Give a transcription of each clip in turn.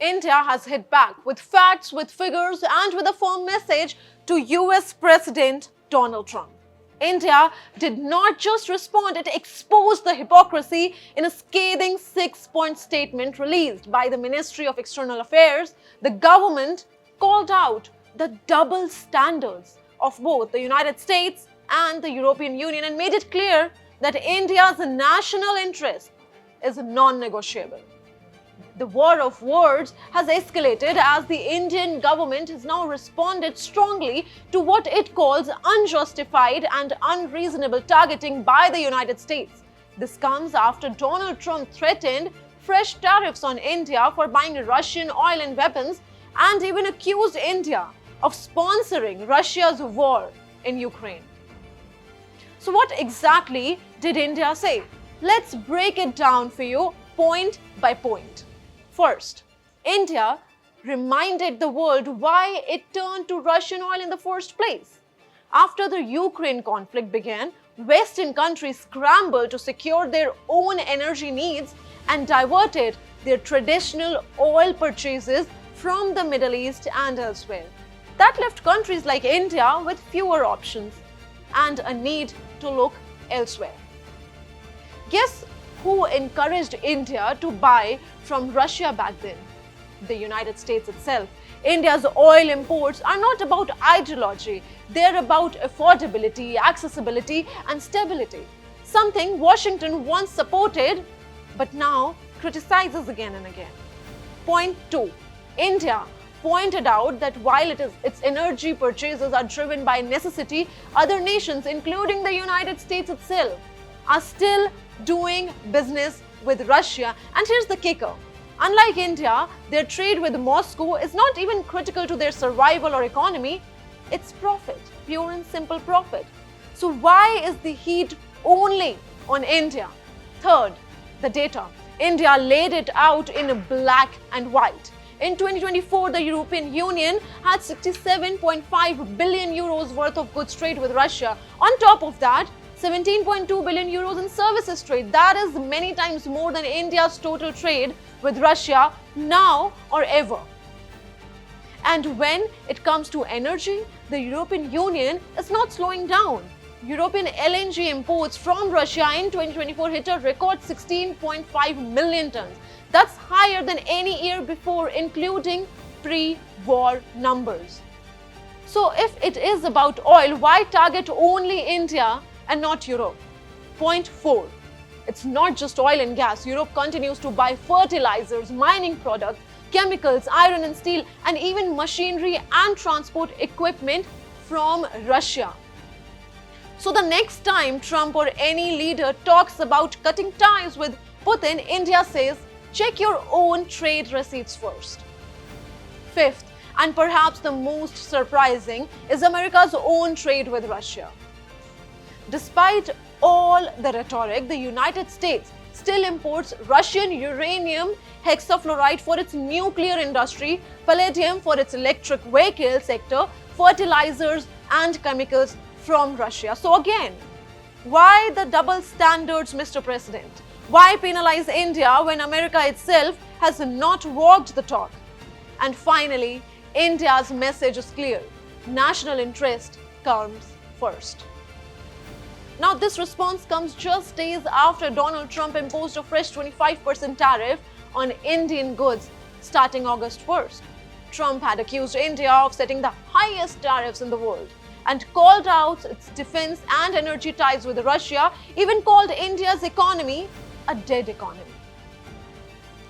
India has hit back with facts, with figures, and with a firm message to US President Donald Trump. India did not just respond, it exposed the hypocrisy in a scathing 6-point statement released by the Ministry of External Affairs. The government called out the double standards of both the United States and the European Union and made it clear that India's national interest is non-negotiable. The war of words has escalated as the Indian government has now responded strongly to what it calls unjustified and unreasonable targeting by the United States. This comes after Donald Trump threatened fresh tariffs on India for buying Russian oil and weapons and even accused India of sponsoring Russia's war in Ukraine. So what exactly did India say? Let's break it down for you point by point. First, India reminded the world why it turned to Russian oil in the first place. After the Ukraine conflict began, Western countries scrambled to secure their own energy needs and diverted their traditional oil purchases from the Middle East and elsewhere. That left countries like India with fewer options and a need to look elsewhere. Guess who encouraged India to buy from Russia back then? The United States itself. India's oil imports are not about ideology, they're about affordability, accessibility, and stability. Something Washington once supported, but now criticizes again and again. Point 2. India pointed out that while its energy purchases are driven by necessity, other nations, including the United States itself, are still doing business with Russia. And here's the kicker. Unlike India, their trade with Moscow is not even critical to their survival or economy. It's profit, pure and simple profit. So why is the heat only on India? Third, the data. India laid it out in black and white. In 2024, the European Union had 67.5 billion euros worth of goods trade with Russia. On top of that, 17.2 billion euros in services trade. That is many times more than India's total trade with Russia now or ever. And when it comes to energy, the European Union is not slowing down. European LNG imports from Russia in 2024 hit a record 16.5 million tons. That's higher than any year before, including pre-war numbers. So if it is about oil, why target only India and not Europe? Point 4. It's not just oil and gas. Europe continues to buy fertilizers, mining products, chemicals, iron and steel, and even machinery and transport equipment from Russia. So the next time Trump or any leader talks about cutting ties with Putin, India says, check your own trade receipts first. Fifth, and perhaps the most surprising, is America's own trade with Russia. Despite all the rhetoric, the United States still imports Russian uranium hexafluoride for its nuclear industry, palladium for its electric vehicle sector, fertilizers and chemicals from Russia. So again, why the double standards, Mr. President? Why penalize India when America itself has not walked the talk? And finally, India's message is clear. National interest comes first. Now, this response comes just days after Donald Trump imposed a fresh 25% tariff on Indian goods starting August 1st. Trump had accused India of setting the highest tariffs in the world and called out its defense and energy ties with Russia, even called India's economy a dead economy.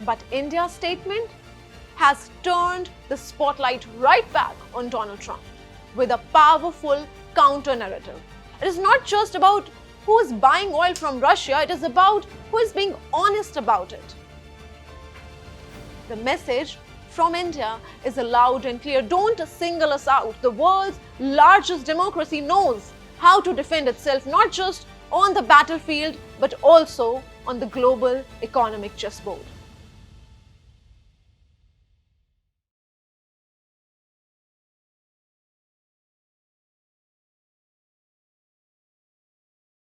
But India's statement has turned the spotlight right back on Donald Trump with a powerful counter-narrative. It is not just about who is buying oil from Russia, it is about who is being honest about it. The message from India is loud and clear. Don't single us out. The world's largest democracy knows how to defend itself, not just on the battlefield, but also on the global economic chessboard.